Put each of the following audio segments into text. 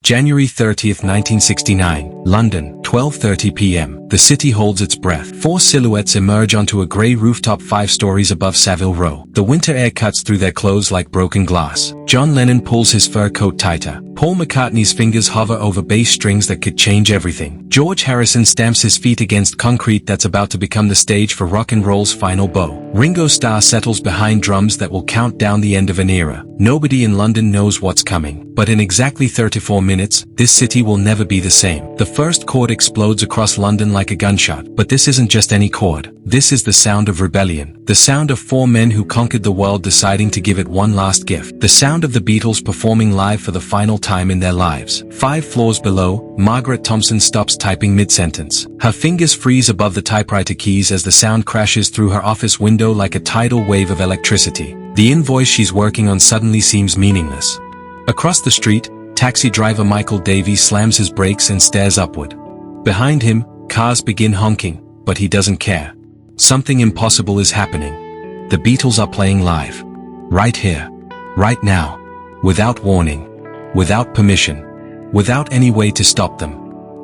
January 30th, 1969, London, 12:30 p.m. The city holds its breath. Four silhouettes emerge onto a grey rooftop 5 stories above Savile Row. The winter air cuts through their clothes like broken glass. John Lennon pulls his fur coat tighter. Paul McCartney's fingers hover over bass strings that could change everything. George Harrison stamps his feet against concrete that's about to become the stage for rock and roll's final bow. Ringo Starr settles behind drums that will count down the end of an era. Nobody in London knows what's coming. But in exactly 34 minutes, this city will never be the same. The first chord explodes across London like a gunshot. But this isn't just any chord. This is the sound of rebellion. The sound of 4 men who conquered the world deciding to give it one last gift. The sound of the Beatles performing live for the final time in their lives. 5 floors below, Margaret Thompson stops typing mid-sentence. Her fingers freeze above the typewriter keys as the sound crashes through her office window like a tidal wave of electricity. The invoice she's working on suddenly seems meaningless. Across the street, taxi driver Michael Davies slams his brakes and stares upward. Behind him, cars begin honking, but he doesn't care. Something impossible is happening. The Beatles are playing live. Right here. Right now. Without warning. Without permission. Without any way to stop them.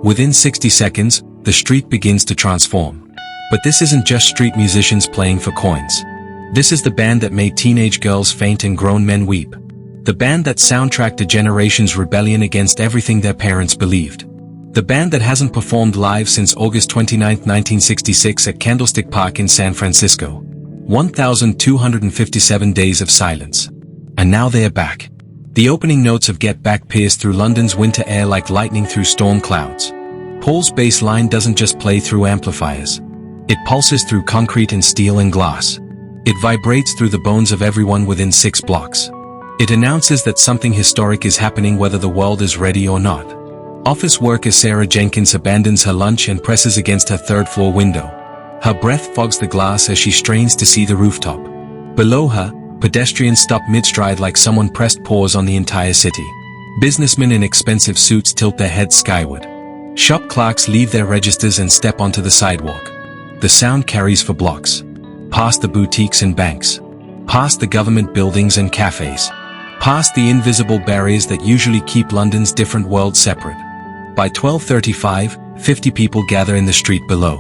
Within 60 seconds, the street begins to transform. But this isn't just street musicians playing for coins. This is the band that made teenage girls faint and grown men weep. The band that soundtracked a generation's rebellion against everything their parents believed. The band that hasn't performed live since August 29, 1966 at Candlestick Park in San Francisco. 1,257 days of silence. And now they are back. The opening notes of Get Back pierce through London's winter air like lightning through storm clouds. Paul's bass line doesn't just play through amplifiers. It pulses through concrete and steel and glass. It vibrates through the bones of everyone within 6 blocks. It announces that something historic is happening whether the world is ready or not. Office worker Sarah Jenkins abandons her lunch and presses against her 3rd-floor window. Her breath fogs the glass as she strains to see the rooftop. Below her, pedestrians stop mid-stride like someone pressed pause on the entire city. Businessmen in expensive suits tilt their heads skyward. Shop clerks leave their registers and step onto the sidewalk. The sound carries for blocks. Past the boutiques and banks. Past the government buildings and cafes. Past the invisible barriers that usually keep London's different worlds separate. By 12:35, 50 people gather in the street below.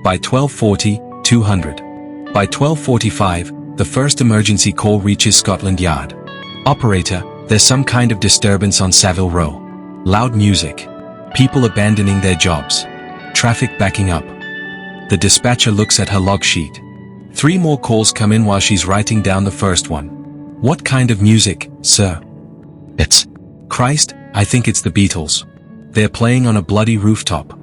By 12:40, 200. By 12:45, the first emergency call reaches Scotland Yard. Operator, there's some kind of disturbance on Savile Row. Loud music. People abandoning their jobs. Traffic backing up. The dispatcher looks at her log sheet. 3 more calls come in while she's writing down the first one. What kind of music, sir? It's... Christ, I think it's the Beatles. They're playing on a bloody rooftop.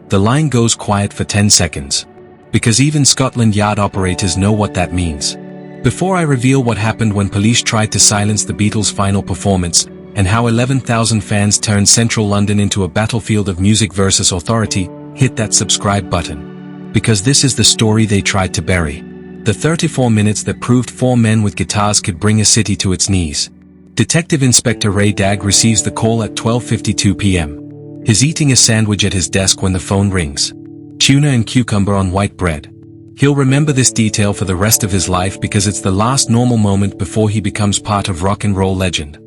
The line goes quiet for 10 seconds. Because even Scotland Yard operators know what that means. Before I reveal what happened when police tried to silence the Beatles' final performance, and how 11,000 fans turned central London into a battlefield of music versus authority, hit that subscribe button. Because this is the story they tried to bury. The 34 minutes that proved 4 men with guitars could bring a city to its knees. Detective Inspector Ray Dagg receives the call at 12:52 p.m. He's eating a sandwich at his desk when the phone rings. Tuna and cucumber on white bread. He'll remember this detail for the rest of his life because it's the last normal moment before he becomes part of rock and roll legend.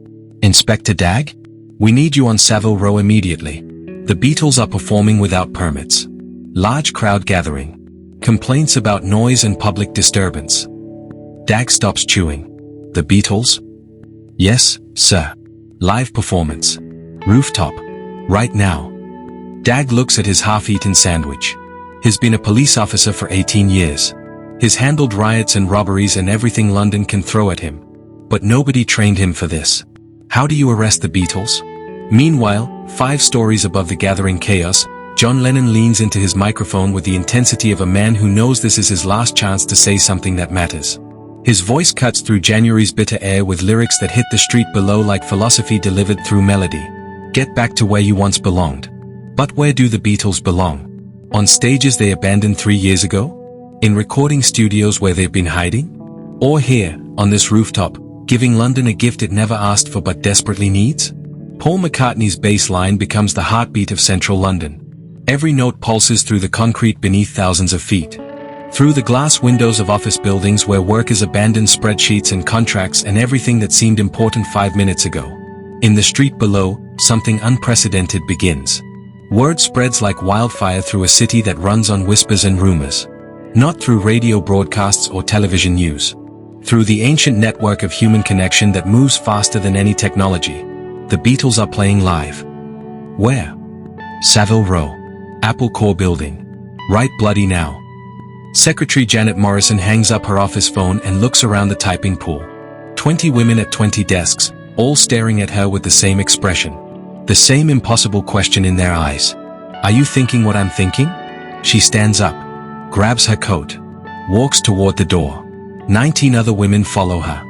Inspector Dagg? We need you on Savile Row immediately. The Beatles are performing without permits. Large crowd gathering. Complaints about noise and public disturbance. Dagg stops chewing. The Beatles? Yes, sir. Live performance. Rooftop. Right now. Dagg looks at his half-eaten sandwich. He's been a police officer for 18 years. He's handled riots and robberies and everything London can throw at him. But nobody trained him for this. How do you arrest the Beatles? Meanwhile, 5 stories above the gathering chaos, John Lennon leans into his microphone with the intensity of a man who knows this is his last chance to say something that matters. His voice cuts through January's bitter air with lyrics that hit the street below like philosophy delivered through melody. Get back to where you once belonged. But where do the Beatles belong? On stages they abandoned 3 years ago? In recording studios where they've been hiding? Or here, on this rooftop, giving London a gift it never asked for but desperately needs? Paul McCartney's bass line becomes the heartbeat of central London. Every note pulses through the concrete beneath thousands of feet. Through the glass windows of office buildings where workers abandoned spreadsheets and contracts and everything that seemed important 5 minutes ago. In the street below, something unprecedented begins. Word spreads like wildfire through a city that runs on whispers and rumors. Not through radio broadcasts or television news. Through the ancient network of human connection that moves faster than any technology. The Beatles are playing live. Where? Savile Row. Apple Corps Building. Right bloody now. Secretary Janet Morrison hangs up her office phone and looks around the typing pool. 20 women at 20 desks, all staring at her with the same expression. The same impossible question in their eyes. Are you thinking what I'm thinking? She stands up, grabs her coat, walks toward the door. 19 other women follow her.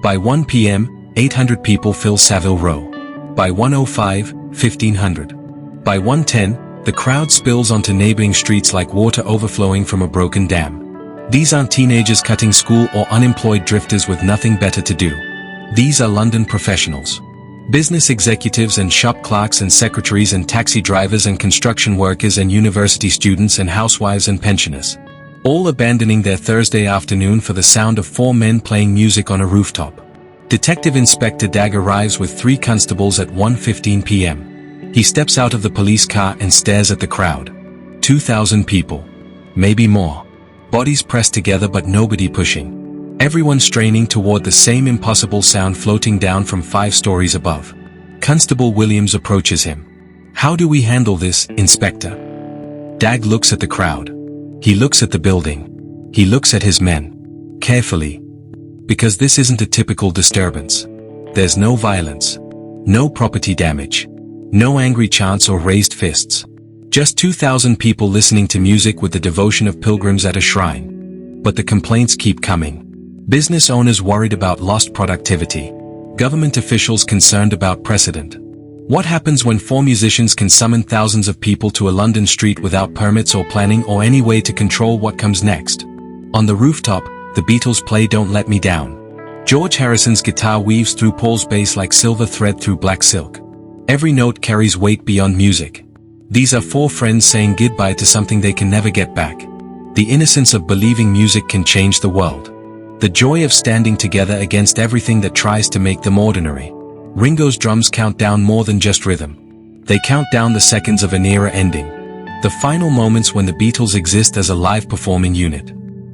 By 1 p.m., 800 people fill Savile Row. By 1:05, 1,500. By 1:10, the crowd spills onto neighboring streets like water overflowing from a broken dam. These aren't teenagers cutting school or unemployed drifters with nothing better to do. These are London professionals. Business executives and shop clerks and secretaries and taxi drivers and construction workers and university students and housewives and pensioners. All abandoning their Thursday afternoon for the sound of 4 men playing music on a rooftop. Detective Inspector Dag arrives with 3 constables at 1:15 p.m. He steps out of the police car and stares at the crowd. 2,000 people. Maybe more. Bodies pressed together but nobody pushing. Everyone straining toward the same impossible sound floating down from 5 stories above. Constable Williams approaches him. How do we handle this, Inspector? Dag looks at the crowd. He looks at the building. He looks at his men. Carefully. Because this isn't a typical disturbance. There's no violence. No property damage. No angry chants or raised fists. Just 2,000 people listening to music with the devotion of pilgrims at a shrine. But the complaints keep coming. Business owners worried about lost productivity. Government officials concerned about precedent. What happens when 4 musicians can summon thousands of people to a London street without permits or planning or any way to control what comes next? On the rooftop, the Beatles play Don't Let Me Down. George Harrison's guitar weaves through Paul's bass like silver thread through black silk. Every note carries weight beyond music. These are 4 friends saying goodbye to something they can never get back. The innocence of believing music can change the world. The joy of standing together against everything that tries to make them ordinary. Ringo's drums count down more than just rhythm. They count down the seconds of an era ending. The final moments when the Beatles exist as a live performing unit.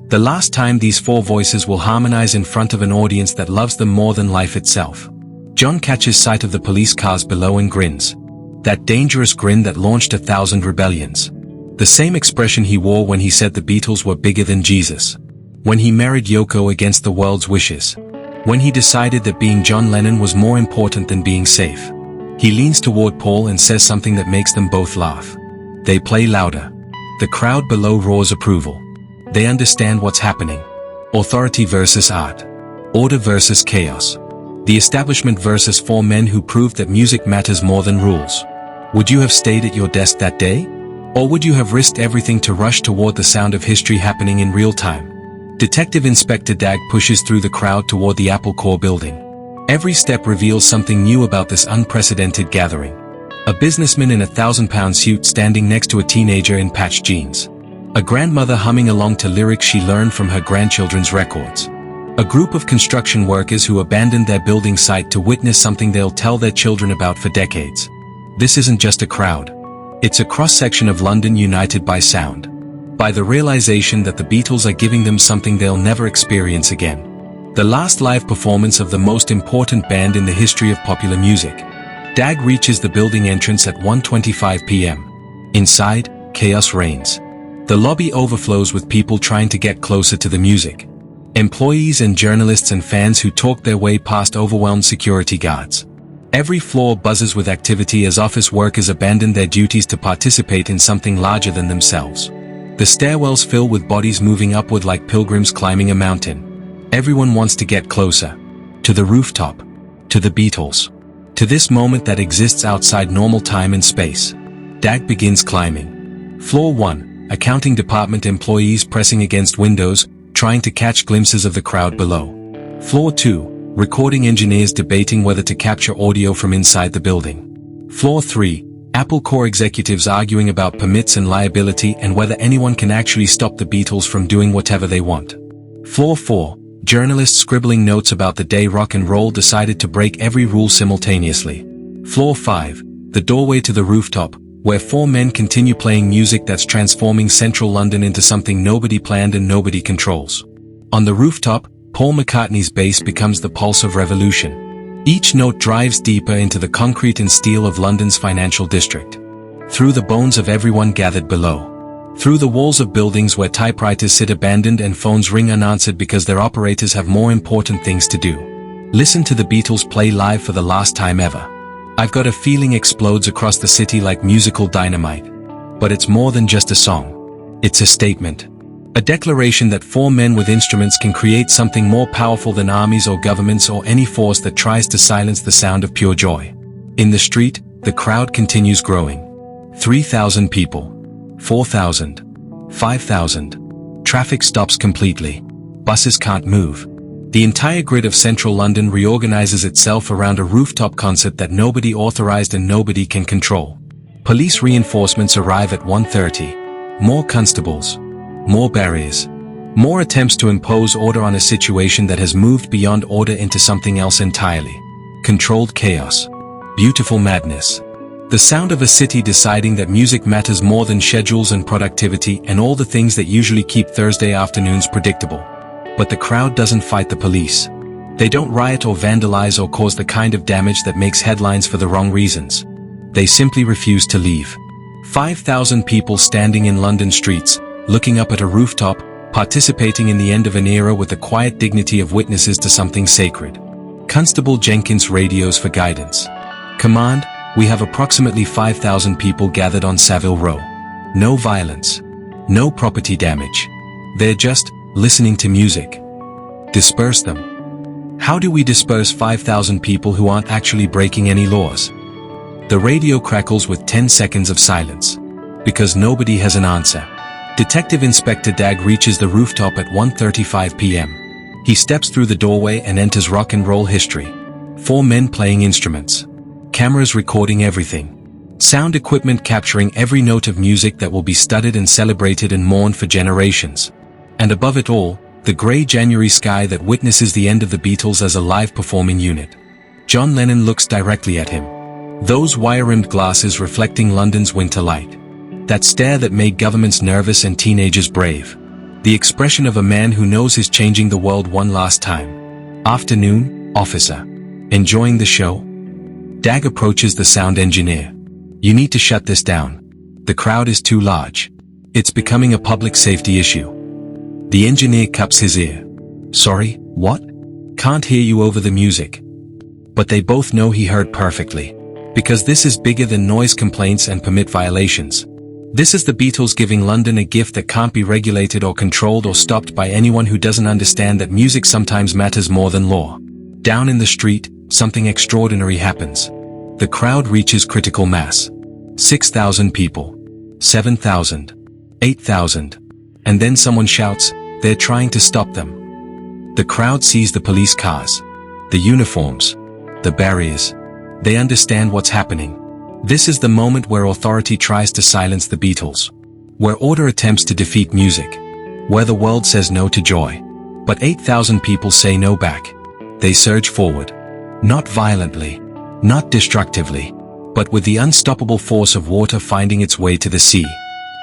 The last time these 4 voices will harmonize in front of an audience that loves them more than life itself. John catches sight of the police cars below and grins. That dangerous grin that launched 1,000 rebellions. The same expression he wore when he said the Beatles were bigger than Jesus. When he married Yoko against the world's wishes. When he decided that being John Lennon was more important than being safe. He leans toward Paul and says something that makes them both laugh. They play louder. The crowd below roars approval. They understand what's happening. Authority versus art. Order versus chaos. The establishment versus 4 men who proved that music matters more than rules. Would you have stayed at your desk that day? Or would you have risked everything to rush toward the sound of history happening in real time? Detective Inspector Dag pushes through the crowd toward the Apple Corps building. Every step reveals something new about this unprecedented gathering. A businessman in a £1,000 suit standing next to a teenager in patched jeans. A grandmother humming along to lyrics she learned from her grandchildren's records. A group of construction workers who abandoned their building site to witness something they'll tell their children about for decades. This isn't just a crowd. It's a cross-section of London united by sound. By the realization that the Beatles are giving them something they'll never experience again. The last live performance of the most important band in the history of popular music. Dag reaches the building entrance at 1:25 p.m. Inside, chaos reigns. The lobby overflows with people trying to get closer to the music. Employees and journalists and fans who talk their way past overwhelmed security guards. Every floor buzzes with activity as office workers abandon their duties to participate in something larger than themselves. The stairwells fill with bodies moving upward like pilgrims climbing a mountain. Everyone wants to get closer. To the rooftop. To the Beatles. To this moment that exists outside normal time and space. Dag begins climbing. Floor 1, accounting department employees pressing against windows, trying to catch glimpses of the crowd below. Floor 2, recording engineers debating whether to capture audio from inside the building. Floor 3, Apple Corps executives arguing about permits and liability and whether anyone can actually stop the Beatles from doing whatever they want. Floor 4, journalists scribbling notes about the day rock and roll decided to break every rule simultaneously. Floor 5, the doorway to the rooftop, where 4 men continue playing music that's transforming central London into something nobody planned and nobody controls. On the rooftop, Paul McCartney's bass becomes the pulse of revolution. Each note drives deeper into the concrete and steel of London's financial district. Through the bones of everyone gathered below. Through the walls of buildings where typewriters sit abandoned and phones ring unanswered because their operators have more important things to do. Listen to the Beatles play live for the last time ever. I've got a feeling explodes across the city like musical dynamite. But it's more than just a song. It's a statement. A declaration that 4 men with instruments can create something more powerful than armies or governments or any force that tries to silence the sound of pure joy. In the street, the crowd continues growing. 3,000 people. 4,000. 5,000. Traffic stops completely. Buses can't move. The entire grid of central London reorganizes itself around a rooftop concert that nobody authorized and nobody can control. Police reinforcements arrive at 1:30. More constables. More barriers. More attempts to impose order on a situation that has moved beyond order into something else entirely. Controlled chaos. Beautiful madness. The sound of a city deciding that music matters more than schedules and productivity and all the things that usually keep Thursday afternoons predictable. But the crowd doesn't fight the police. They don't riot or vandalize or cause the kind of damage that makes headlines for the wrong reasons. They simply refuse to leave. 5,000 people standing in London streets, looking up at a rooftop, participating in the end of an era with the quiet dignity of witnesses to something sacred. Constable Jenkins radios for guidance. Command, we have approximately 5,000 people gathered on Savile Row. No violence. No property damage. They're just listening to music. Disperse them. How do we disperse 5,000 people who aren't actually breaking any laws? The radio crackles with 10 seconds of silence. Because nobody has an answer. Detective Inspector Dag reaches the rooftop at 1:35 p.m. He steps through the doorway and enters rock and roll history. 4 men playing instruments. Cameras recording everything. Sound equipment capturing every note of music that will be studied and celebrated and mourned for generations. And above it all, the grey January sky that witnesses the end of the Beatles as a live performing unit. John Lennon looks directly at him. Those wire-rimmed glasses reflecting London's winter light. That stare that made governments nervous and teenagers brave. The expression of a man who knows he's changing the world one last time. Afternoon, officer. Enjoying the show? Dag approaches the sound engineer. You need to shut this down. The crowd is too large. It's becoming a public safety issue. The engineer cups his ear. Sorry, what? Can't hear you over the music. But they both know he heard perfectly. Because this is bigger than noise complaints and permit violations. This is the Beatles giving London a gift that can't be regulated or controlled or stopped by anyone who doesn't understand that music sometimes matters more than law. Down in the street, something extraordinary happens. The crowd reaches critical mass. 6,000 people. 7,000. 8,000. And then someone shouts, they're trying to stop them. The crowd sees the police cars. The uniforms. The barriers. They understand what's happening. This is the moment where authority tries to silence the Beatles. Where order attempts to defeat music. Where the world says no to joy. But 8,000 people say no back. They surge forward. Not violently. Not destructively. But with the unstoppable force of water finding its way to the sea.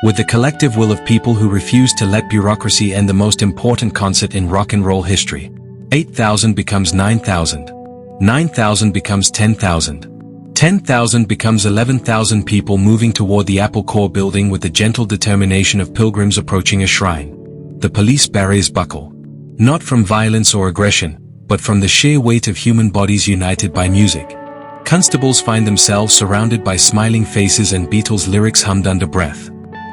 With the collective will of people who refuse to let bureaucracy end the most important concert in rock and roll history. 8,000 becomes 9,000. 9,000 becomes 10,000. 10,000 becomes 11,000 people moving toward the Apple Corps building with the gentle determination of pilgrims approaching a shrine. The police barriers buckle. Not from violence or aggression, but from the sheer weight of human bodies united by music. Constables find themselves surrounded by smiling faces and Beatles lyrics hummed under breath.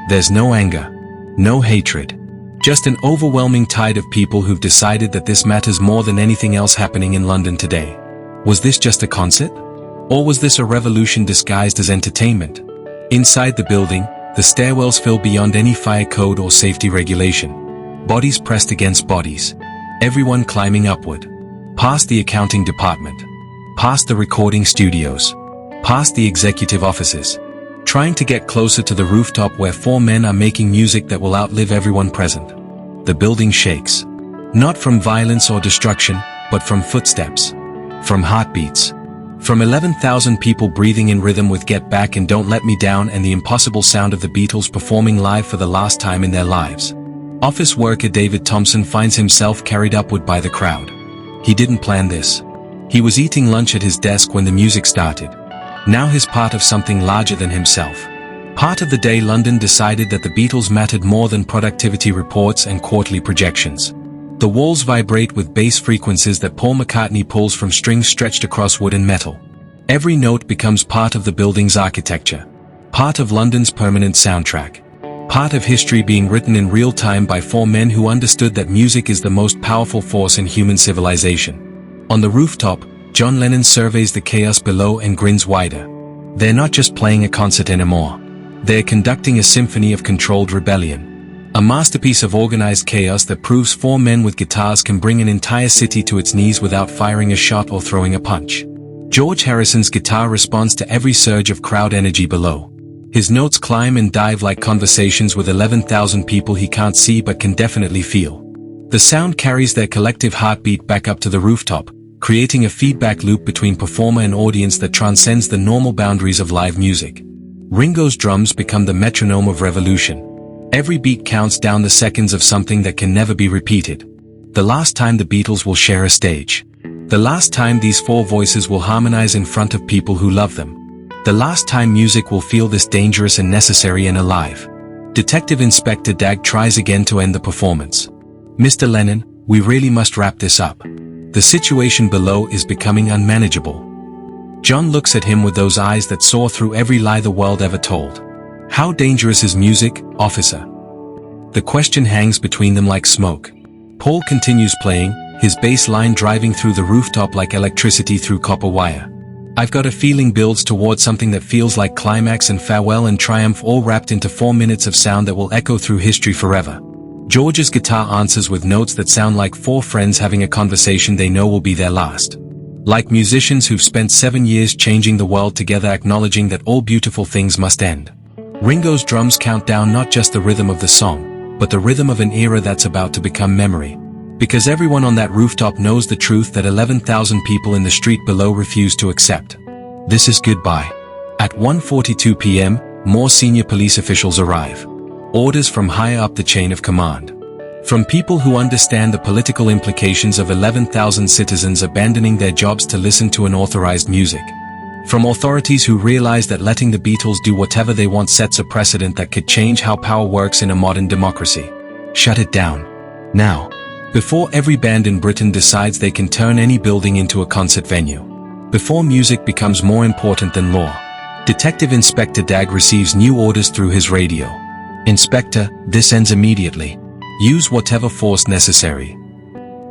There's no anger. No hatred. Just an overwhelming tide of people who've decided that this matters more than anything else happening in London today. Was this just a concert? Or was this a revolution disguised as entertainment? Inside the building, the stairwells fill beyond any fire code or safety regulation. Bodies pressed against bodies. Everyone climbing upward. Past the accounting department. Past the recording studios. Past the executive offices. Trying to get closer to the rooftop where 4 men are making music that will outlive everyone present. The building shakes. Not from violence or destruction, but from footsteps. From heartbeats. From 11,000 people breathing in rhythm with Get Back and Don't Let Me Down and the impossible sound of the Beatles performing live for the last time in their lives. Office worker David Thompson finds himself carried upward by the crowd. He didn't plan this. He was eating lunch at his desk when the music started. Now he's part of something larger than himself. Part of the day London decided that the Beatles mattered more than productivity reports and quarterly projections. The walls vibrate with bass frequencies that Paul McCartney pulls from strings stretched across wood and metal. Every note becomes part of the building's architecture. Part of London's permanent soundtrack. Part of history being written in real time by four men who understood that music is the most powerful force in human civilization. On the rooftop, John Lennon surveys the chaos below and grins wider. They're not just playing a concert anymore. They're conducting a symphony of controlled rebellion. A masterpiece of organized chaos that proves four men with guitars can bring an entire city to its knees without firing a shot or throwing a punch. George Harrison's guitar responds to every surge of crowd energy below. His notes climb and dive like conversations with 11,000 people he can't see but can definitely feel. The sound carries their collective heartbeat back up to the rooftop, creating a feedback loop between performer and audience that transcends the normal boundaries of live music. Ringo's drums become the metronome of revolution. Every beat counts down the seconds of something that can never be repeated. The last time the Beatles will share a stage. The last time these four voices will harmonize in front of people who love them. The last time music will feel this dangerous and necessary and alive. Detective Inspector Dag tries again to end the performance. Mr. Lennon, we really must wrap this up. The situation below is becoming unmanageable. John looks at him with those eyes that saw through every lie the world ever told. How dangerous is music, officer? The question hangs between them like smoke. Paul continues playing, his bass line driving through the rooftop like electricity through copper wire. I've got a feeling builds toward something that feels like climax and farewell and triumph all wrapped into 4 minutes of sound that will echo through history forever. George's guitar answers with notes that sound like four friends having a conversation they know will be their last. Like musicians who've spent 7 years changing the world together, acknowledging that all beautiful things must end. Ringo's drums count down not just the rhythm of the song, but the rhythm of an era that's about to become memory. Because everyone on that rooftop knows the truth that 11,000 people in the street below refuse to accept. This is goodbye. At 1:42 p.m., more senior police officials arrive. Orders from higher up the chain of command. From people who understand the political implications of 11,000 citizens abandoning their jobs to listen to unauthorized music. From authorities who realize that letting the Beatles do whatever they want sets a precedent that could change how power works in a modern democracy. Shut it down. Now. Before every band in Britain decides they can turn any building into a concert venue. Before music becomes more important than law. Detective Inspector Dag receives new orders through his radio. Inspector, this ends immediately. Use whatever force necessary.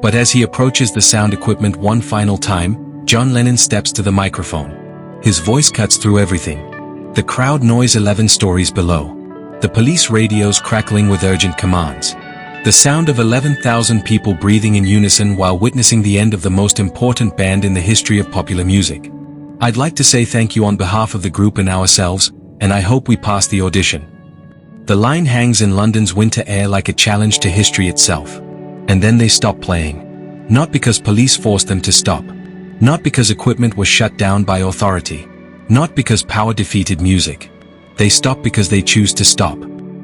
But as he approaches the sound equipment one final time, John Lennon steps to the microphone. His voice cuts through everything. The crowd noise 11 stories below. The police radios crackling with urgent commands. The sound of 11,000 people breathing in unison while witnessing the end of the most important band in the history of popular music. I'd like to say thank you on behalf of the group and ourselves, and I hope we pass the audition. The line hangs in London's winter air like a challenge to history itself. And then they stop playing. Not because police forced them to stop. Not because equipment was shut down by authority. Not because power defeated music. They stop because they choose to stop.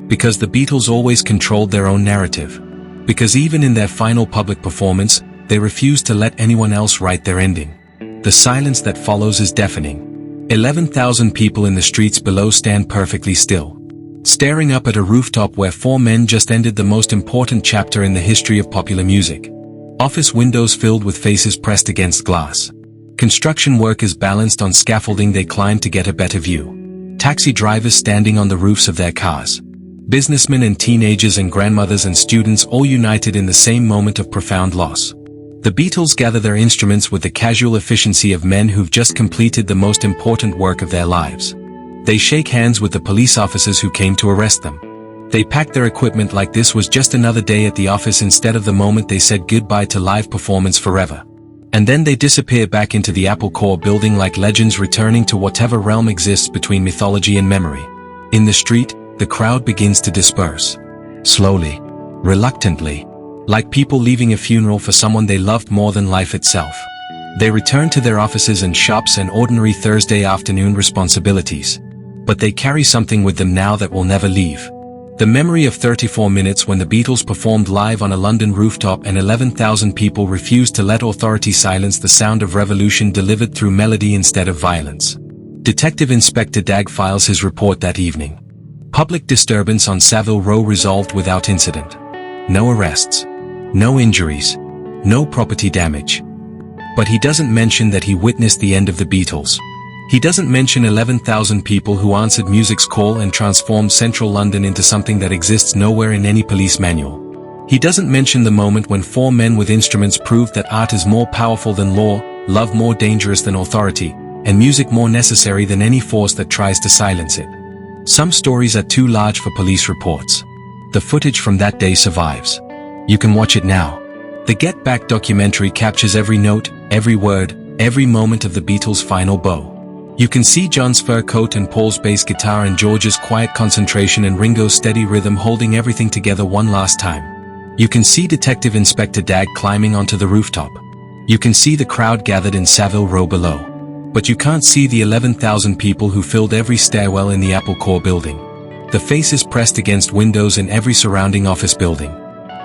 Because the Beatles always controlled their own narrative. Because even in their final public performance, they refused to let anyone else write their ending. The silence that follows is deafening. 11,000 people in the streets below stand perfectly still. Staring up at a rooftop where four men just ended the most important chapter in the history of popular music. Office windows filled with faces pressed against glass. Construction workers balanced on scaffolding they climbed to get a better view. Taxi drivers standing on the roofs of their cars. Businessmen and teenagers and grandmothers and students all united in the same moment of profound loss. The Beatles gather their instruments with the casual efficiency of men who've just completed the most important work of their lives. They shake hands with the police officers who came to arrest them. They pack their equipment like this was just another day at the office instead of the moment they said goodbye to live performance forever. And then they disappear back into the Apple Corps building like legends returning to whatever realm exists between mythology and memory. In the street, the crowd begins to disperse. Slowly. Reluctantly. Like people leaving a funeral for someone they loved more than life itself. They return to their offices and shops and ordinary Thursday afternoon responsibilities. But they carry something with them now that will never leave. The memory of 34 minutes when the Beatles performed live on a London rooftop and 11,000 people refused to let authority silence the sound of revolution delivered through melody instead of violence. Detective Inspector Dag files his report that evening. Public disturbance on Savile Row resolved without incident. No arrests. No injuries. No property damage. But he doesn't mention that he witnessed the end of the Beatles. He doesn't mention 11,000 people who answered music's call and transformed central London into something that exists nowhere in any police manual. He doesn't mention the moment when 4 men with instruments proved that art is more powerful than law, love more dangerous than authority, and music more necessary than any force that tries to silence it. Some stories are too large for police reports. The footage from that day survives. You can watch it now. The Get Back documentary captures every note, every word, every moment of the Beatles' final bow. You can see John's fur coat and Paul's bass guitar and George's quiet concentration and Ringo's steady rhythm holding everything together one last time. You can see Detective Inspector Dag climbing onto the rooftop. You can see the crowd gathered in Savile Row below. But you can't see the 11,000 people who filled every stairwell in the Apple Corps building. The faces pressed against windows in every surrounding office building.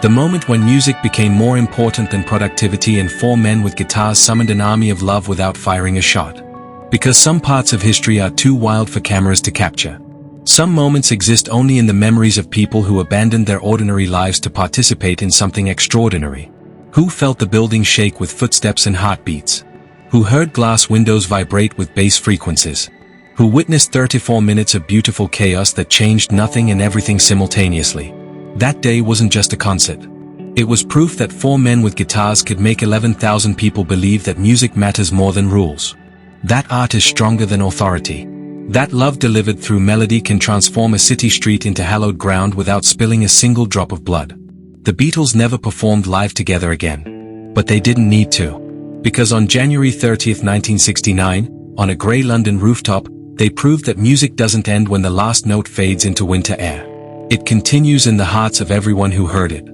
The moment when music became more important than productivity and 4 men with guitars summoned an army of love without firing a shot. Because some parts of history are too wild for cameras to capture. Some moments exist only in the memories of people who abandoned their ordinary lives to participate in something extraordinary. Who felt the building shake with footsteps and heartbeats? Who heard glass windows vibrate with bass frequencies? Who witnessed 34 minutes of beautiful chaos that changed nothing and everything simultaneously? That day wasn't just a concert. It was proof that 4 men with guitars could make 11,000 people believe that music matters more than rules. That art is stronger than authority. That love delivered through melody can transform a city street into hallowed ground without spilling a single drop of blood. The Beatles never performed live together again. But they didn't need to. Because on January 30, 1969, on a grey London rooftop, they proved that music doesn't end when the last note fades into winter air. It continues in the hearts of everyone who heard it.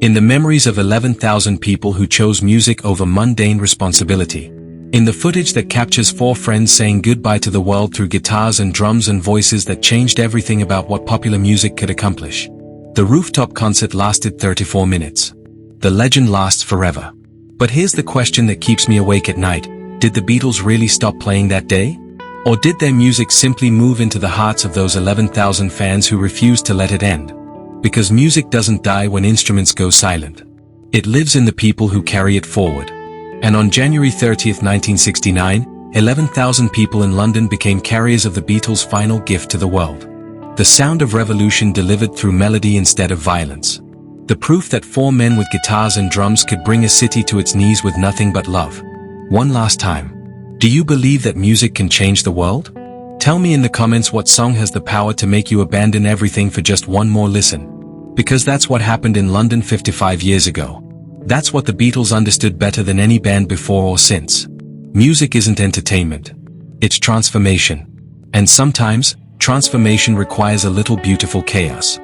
In the memories of 11,000 people who chose music over mundane responsibility. In the footage that captures 4 friends saying goodbye to the world through guitars and drums and voices that changed everything about what popular music could accomplish. The rooftop concert lasted 34 minutes. The legend lasts forever. But here's the question that keeps me awake at night. Did the Beatles really stop playing that day? Or did their music simply move into the hearts of those 11,000 fans who refused to let it end? Because music doesn't die when instruments go silent. It lives in the people who carry it forward. And on January 30, 1969, 11,000 people in London became carriers of the Beatles' final gift to the world. The sound of revolution delivered through melody instead of violence. The proof that 4 men with guitars and drums could bring a city to its knees with nothing but love. One last time. Do you believe that music can change the world? Tell me in the comments what song has the power to make you abandon everything for just one more listen. Because that's what happened in London 55 years ago. That's what the Beatles understood better than any band before or since. Music isn't entertainment. It's transformation. And sometimes, transformation requires a little beautiful chaos.